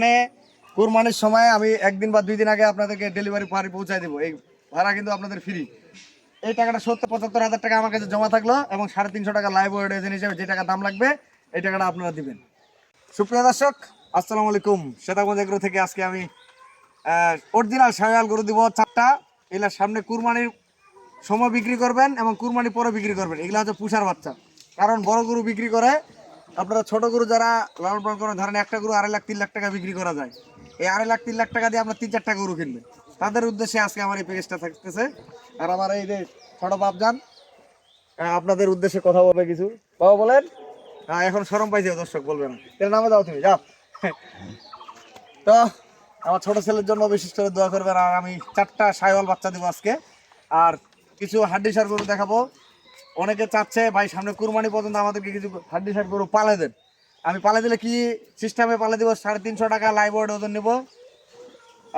মানে কুরবানির সময় আমি একদিন বা 2 দিন আগে আপনাদেরকে ডেলিভারি বাড়ি পৌঁছায় দেবো। এই ভাড়া কিন্তু আপনাদের ফ্রি। এই টাকাটা 70-75 হাজার টাকা আমার কাছে জমা থাকলো এবং 350 টাকা লাইভ ওয়েটেশন হিসেবে যে টাকা দাম লাগবে এই টাকাটা আপনারা দিবেন। সুপ্রিয় দর্শক, আসসালামু আলাইকুম। শ্বেতাগঞ্জ এগ্রো থেকে আজকে আমি অরিজিনাল শাহিওয়াল গরু দিব 4টা। এগুলা সামনে কুরবানির সময় বিক্রি করবেন এবং কুরবানির পরে বিক্রি করবেন। এগুলো হচ্ছে পুষার বাচ্চা। কারণ বড় গরু বিক্রি করে আপনারা ছোট গরু যারা লালন পালন করেন, ধরেন একটা গরু 2.5 লাখ 3 লাখ টাকা বিক্রি করা যায়। এই 2.5 লাখ 3 লাখ টাকা দিয়ে আপনার 3-4টা গরু কিনবেন। তাদের উদ্দেশ্যে আজকে আমার এই প্যাকেজটা থাকতেছে। আর আমার এই যে ছোট বাপজান আপনাদের উদ্দেশ্যে কথা বলবে কিছু। বাবা বলেন। এখন শরম পাইছে দর্শক, বলবে না। এর নামে যাও, তুমি যাও। তো আমার ছোট ছেলের জন্য বিশেষ করে দোয়া করবেন। আর আমি 4টা শাহিওয়াল বাচ্চা দেবো আজকে। আর কিছু হাড্ডিসার গরু দেখাবো। অনেকে চাচ্ছে ভাই সামনে কুরবানি পর্যন্ত আমাদেরকে কিছু হাড্ডিসার গরু পালে দেন। আমি পালে দিলে কি সিস্টেমে পালে দেবো, 350 টাকা লাইভ ওয়েট ওজন নেবো।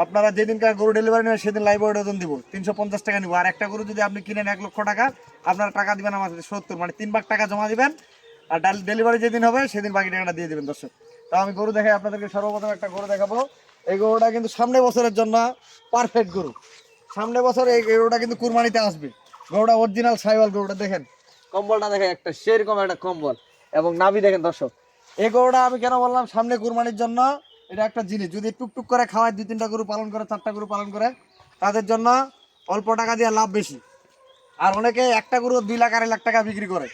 আপনারা যেদিনকার গরু ডেলিভারি নেবেন সেদিন লাইভ ওয়েট ওজন দিব, 350 টাকা নিব। আর একটা গরু যদি আপনি কিনেন 1 লক্ষ টাকা, আপনারা টাকা দিবেন আমার 70, মানে 3 ভাগ টাকা জমা দিবেন। আর ডেলিভারি যেদিন হবে সেদিন বাকি টাকাটা দিয়ে দিবেন দর্শক। তো আমি গরু দেখাই আপনাদেরকে। সর্বপ্রথম একটা গরু দেখাবো। এই গরুটা কিন্তু সামনে বছরের জন্য পারফেক্ট গরু। সামনে বছর এই গরুটা কিন্তু কুরবানিতে আসবে। গরুটা অরিজিনাল শাহিওয়াল। গরুটা দেখেন, কম্বলটা দেখেন, একটা সেরকম একটা কম্বল এবং নাভি দেখেন দর্শক। এই গরুটা আমি কেন বললাম সামনে কুরবানির জন্য, এটা একটা জিনিস যদি টুকটুক করে খাওয়ায় 2-3টা গরু পালন করে, 4টা গরু পালন করে, তাদের জন্য অল্প টাকা দিয়ে লাভ বেশি। আর অনেকে একটা গরু 2 লাখ 2.5 লাখ টাকা বিক্রি করে,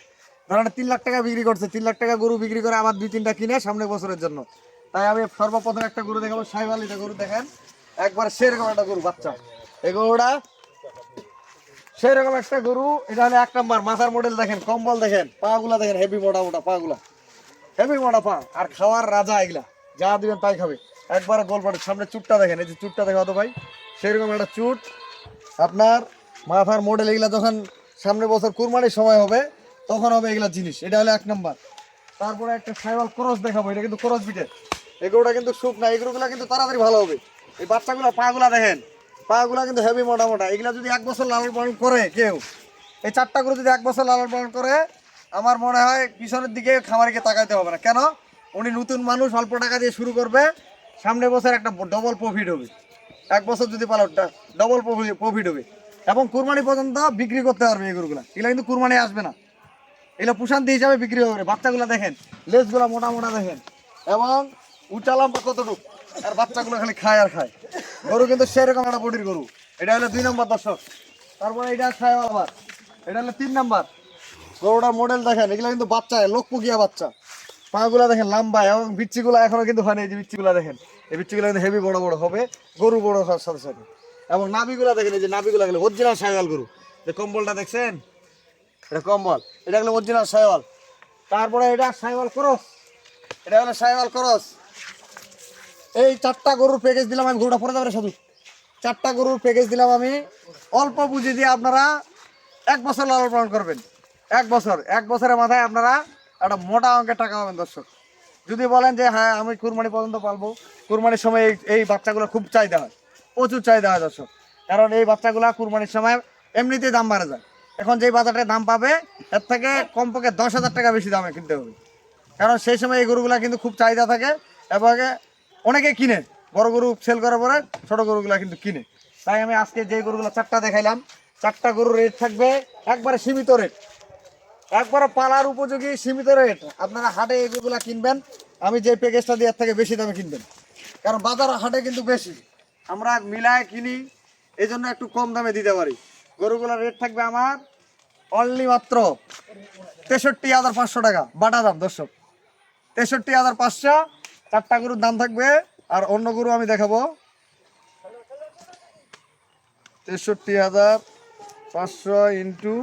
ধরেন 3 লাখ টাকা বিক্রি করছে, 3 লাখ টাকা গরু বিক্রি করে আবার 2-3টা কিনে সামনে বছরের জন্য। তাই আমি সর্বপ্রথম একটা গরু দেখাবো শাহিওয়াল। এটা গরু দেখেন একবার সেরকম একটা গরু বাচ্চা। এই গরুটা সেরকম একটা গরু। এটা হলো 1 নম্বর। মাথার মডেল দেখেন, কম্বল দেখেন, পা গুলা দেখেন, হেভি মোটা মোটা পা গুলা, হেভি মোটা পা। আর খাওয়ার রাজা এগুলা, যা দিবেন তাই খাবে। একবার গোলপাটের সামনে চুটটা দেখেন, এই যে চুটটা দেখা হতো ভাই, সেরকম একটা চুট। আপনার মাথার মডেল। এগুলা যখন সামনে বছর কুরবানির সময় হবে তখন হবে এগুলা জিনিস। এটা হলো 1 নম্বর। তারপরে একটা শাহিওয়াল ক্রস দেখাবো। এটা কিন্তু ক্রস বিটের। এগুলোটা কিন্তু সুখ না, এগুলোগুলা কিন্তু তাড়াতাড়ি ভালো হবে। এই বাচ্চাগুলো পা গুলা দেখেন, পা গুলা কিন্তু হেভি মোটা মোটা। এগুলা যদি 1 বছর লালন পালন করে কেউ, এই 4টা গরু যদি 1 বছর লালন পালন করে, আমার মনে হয় পিছনের দিকে খামারিকে তাকাইতে হবে না। কেন? উনি নতুন মানুষ, অল্প টাকা দিয়ে শুরু করবে। সামনে বছর একটা ডবল প্রফিট হবে। 1 বছর যদি পালনটা ডবল প্রফিট হবে এবং কুরবানি পর্যন্ত বিক্রি করতে পারবে। এই গরুগুলা এগুলা কিন্তু কুরবানি আসবে না, এগুলো প্রশান্তি হিসাবে বিক্রি হবে। বাচ্চাগুলো দেখেন, লেজগুলো মোটা মোটা দেখেন এবং উঁচা লম্বা কতটুকু। আর বাচ্চাগুলো খালি খায় আর খায়। গরু কিন্তু সেরকম একটা বডির গরু। এটা হলো 2 নম্বর দর্শক। তারপরে এটা শাহিওয়াল আবার, এটা হলো 3 নম্বর। গরুটার মডেল দেখেন, এগুলো কিন্তু বাচ্চা, লোকপুকিয়া বাচ্চা। পাগুলা দেখেন লম্বা এবং বিচ্ছিগুলো এখনো কিন্তু হয়নি। এই যে বিচ্ছিগুলো দেখেন, এই বিচ্ছিগুলো কিন্তু হেভি বড় বড় হবে গরু বড় হওয়ার সাথে সাথে। এবং নাভিগুলো দেখেন, এই যে নাভিগুলো গেলে অরিজিনাল শাহিওয়াল গরু। যে কম্বলটা দেখছেন, এটা কম্বল, এটা হলো অরিজিনাল শাহিওয়াল। তারপরে এটা শাহিওয়াল ক্রস, এটা হলো শাহিওয়াল ক্রস। এই 4টা গরুর প্যাকেজ দিলাম আমি। গরুটা পরে যাবে শুধু। 4টা গরুর প্যাকেজ দিলাম আমি। অল্প পুঁজি দিয়ে আপনারা 1 বছর লালন পালন করবেন। 1 বছরের মাথায় আপনারা একটা মোটা অঙ্কের টাকা পাবেন দর্শক। যদি বলেন যে হ্যাঁ আমি কুরবানি পর্যন্ত পালবো, কুরবানির সময় এই বাচ্চাগুলো খুব চাহিদা হয়, প্রচুর চাহিদা হয় দর্শক। কারণ এই বাচ্চাগুলো কুরবানির সময় এমনিতেই দাম বাড়ে যায়। এখন যেই বাজারটায় দাম পাবে এর থেকে কমপক্ষে 10,000 টাকা বেশি দামে কিনতে হবে। কারণ সেই সময় এই গরুগুলা কিন্তু খুব চাহিদা থাকে এবং অনেকে কিনে। বড় গরু সেল করার পরে ছোট গরুগুলা কিন্তু কিনে। তাই আমি আজকে যে গরুগুলো 4টা দেখাইলাম, 4টা গরুর রেট থাকবে একবারে সীমিত রেট, একবারে পালার উপযোগী সীমিত রেট। আপনারা হাটে এগুলা কিনবেন, আমি যে প্যাকেজটা দিয়ে এর থেকে বেশি দামে কিনবেন। কারণ বাজার হাটে কিন্তু বেশি, আমরা মিলায় কিনি, এই জন্য একটু কম দামে দিতে পারি। গরুগুলোর রেট থাকবে আমার অনলি মাত্র 63,500 টাকা বাটা দাম দর্শক। 63,500। 4টা গরুর দাম থাকবে। আর অন্য গরু আমি দেখাবো 63,500 ইন্টু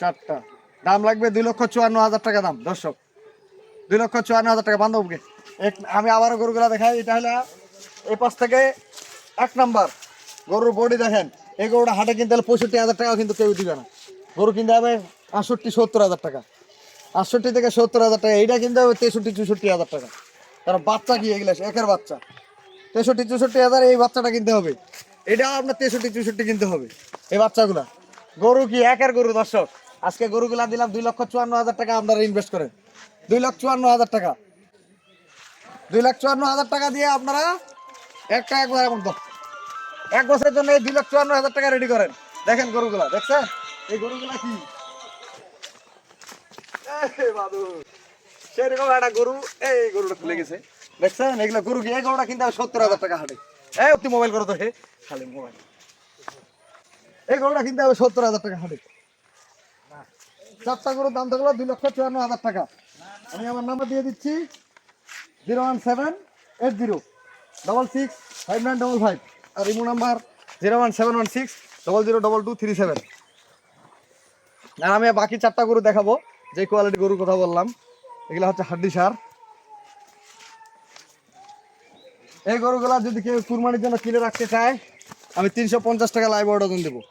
4টা দাম লাগবে 2,54,000 টাকা দাম দর্শক। 2,54,000 টাকা বান্ধবকে। আমি আবারও গরুগুলা দেখাই। এটা হলো এই পাশ থেকে 1 নম্বর। গরুর বডি দেখেন, এই গরুটা হাটে কিনতে হলে 65,000 টাকা কিন্তু কেউ দিবে না। গরু কিনতে হবে 65-70,000 টাকা, 68 থেকে 70,000 টাকা। এইটা কিনতে হবে 63-64,000 টাকা। কারণ বাচ্চা কি এগুলো একের বাচ্চা, 63-64,000 এই বাচ্চাটা কিনতে হবে। এটাও আপনার 63-64 কিনতে হবে এই বাচ্চাগুলা। গরু কি একের গরু দর্শক। আজকে গরুগুলা দিলাম 2,54,000 টাকা। আপনারা ইনভেস্ট করেন 2,54,000 টাকা। 2,54,000 টাকা দিয়ে আপনারা একবার এমন তো 1 বছরের জন্য এই 2,54,000 টাকা রেডি করেন। দেখেন গরুগুলা, দেখছেন এই গরুগুলা কি বাদু সেরকম একটা গরু। এই গরুটা খুলে গেছে, দেখছেন এগুলো গরু কি? এই গরুটা কিন্তু 70,000 টাকা হাটে। এই তুই মোবাইল করো তো, হে খালি মোবাইল। এই গরুটা কিন্তু 70,000 টাকা হাটে। 4টা গরুর দাম থাকলো 2,54,000 টাকা। আমি আমার নাম্বার দিয়ে দিচ্ছি 01780665955 আর ইমো নাম্বার 01716002237। আর আমি বাকি 4টা গরু দেখাবো, যে কোয়ালিটি গরুর কথা বললাম। এগুলো হচ্ছে হাড্ডি সার। এই গরুগুলা যদি কেউ কুরবানির জন্য কিনে রাখতে চায়, আমি 350 টাকা লাইভ ওজন দেবো।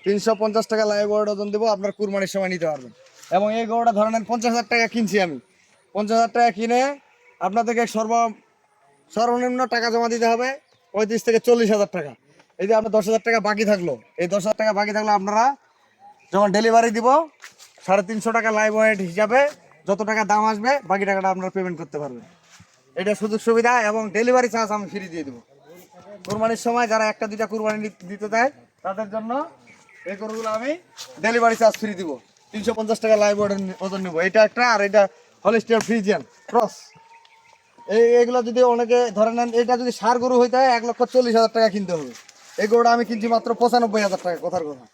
350 টাকা লাইভ ওজন দেবো, আপনার কুরবানির সময় নিতে পারবেন। এবং এই গরুটা ধরে নেন 50,000 টাকা কিনছি আমি। 50,000 টাকা কিনে আপনাদেরকে সর্বনিম্ন টাকা জমা দিতে হবে 35 থেকে 40,000 টাকা। এই যে আপনার 10,000 টাকা বাকি থাকলো, এই 10,000 টাকা বাকি থাকলো আপনারা যখন ডেলিভারি দিব 350 টাকা লাইভ ওয়েট হিসাবে যত টাকা দাম আসবে বাকি টাকাটা আপনারা পেমেন্ট করতে পারবেন। এটা সুযোগ সুবিধা, এবং ডেলিভারি চার্জ আমি ফ্রি দিয়ে দেবো। কুরবানির সময় যারা 1-2টা কুরবানি দিতে দেয় তাদের জন্য এই গরুগুলো আমি ডেলিভারি চার্জ ফ্রি দিব। 350 টাকা লাইভ ওজন নেবো। এটা একটা, আর এটা হলিস্টিয়ান ফ্রিজিয়ান ক্রস। এইগুলো যদি অনেকে ধরে নেন, এটা যদি সার গরু হইতে হয় 1,40,000 টাকা কিনতে হবে। এই গরুটা আমি কিনছি মাত্র 95,000 টাকা, কথার কথা।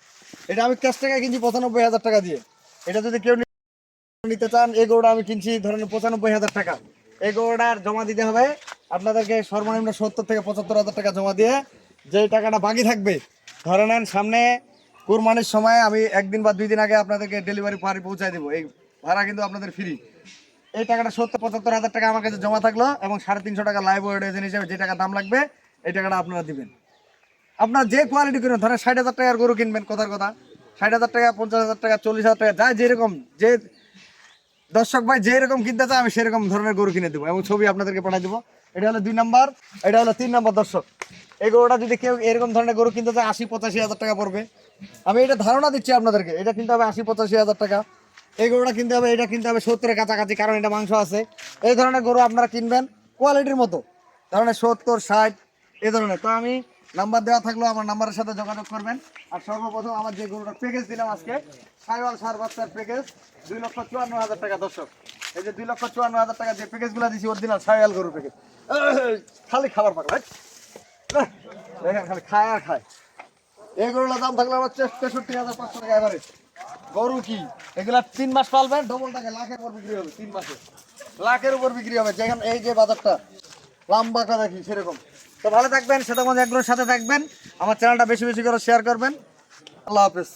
এটা আমি ক্যাশ টাকা কিনছি 95,000 টাকা দিয়ে। এটা যদি কেউ নিতে চান, এই গরুটা আমি কিনছি ধরেন 95,000 টাকা। এই গরুটার জমা দিতে হবে আপনাদেরকে সর্বনিম্ন 70 থেকে 75,000 টাকা জমা দিয়ে যে টাকাটা বাকি থাকবে, ধরে নেন সামনে কুরবানির সময় আমি 1 দিন বা 2 দিন আগে আপনাদেরকে ডেলিভারি বাড়ি পৌঁছায় দেবো। এই ভাড়া কিন্তু আপনাদের ফ্রি। এই টাকাটা 70-75,000 টাকা আমার কাছে জমা থাকলো, এবং 350 টাকা লাইভ ওয়েট হিসেবে যে টাকা দাম লাগবে এই টাকাটা আপনারা দিবেন। আপনার যে কোয়ালিটি কিনেন, ধরেন 60,000 টাকার গরু কিনবেন, কথার কথা 60,000 টাকা, 50,000 টাকা, 40,000 টাকা, যা যেরকম যে দর্শক ভাই যেরকম কিনতে চায় আমি সেরকম ধরনের গরু কিনে দেবো, এবং ছবি আপনাদেরকে পাঠিয়ে দেবো। এটা হলো 2 নাম্বার, এটা হলো 3 নাম্বার। দর্শক, এই গরুটা যদি কেউ এরকম ধরনের গরু কিনতে চায় 80-85,000 টাকা পড়বে। আমি এটা ধারণা দিচ্ছি আপনাদেরকে, এটা কিনতে হবে 80-85,000 টাকা। এই গরুটা কিনতে হবে, এটা কিনতে হবে 70-এর কাছাকাছি, কারণ এটা মাংস আছে। এই ধরনের গরু আপনারা কিনবেন কোয়ালিটির মতো, ধরনের 70-60 এই ধরনের। তো আমি নাম্বার দেওয়া থাকলো, আমার নাম্বারের সাথে যোগাযোগ করবেন। আর সর্বপ্রথম আমার যে গরুটার প্যাকেজ দিলাম আজকে, সাইওয়াল সার বাচ্চার প্যাকেজ 2,54,000 টাকা। দর্শক, এই যে 2,54,000 টাকা যে প্যাকেজগুলো দিচ্ছি অরিজিনাল সাইওয়াল গরুর প্যাকেজ। খালি খাবার পাকলা দেখেন, খালি খায় আর খায়। এই গরুটার দাম থাকলে আমার 63,500 টাকা এভারেজ। গরু কি এগুলা 3 মাস পালবেন, ডবল টাকা লাখের উপর বিক্রি হবে। 3 মাসে লাখের উপর বিক্রি হবে, যেখানে এই যে বাজারটা লম্বাটা দেখি সেরকম। তো ভালো থাকবেন, সেটাগঞ্জ এগ্রোর সাথে থাকবেন। আমার চ্যানেলটা বেশি বেশি করে শেয়ার করবেন। আল্লাহ হাফেজ।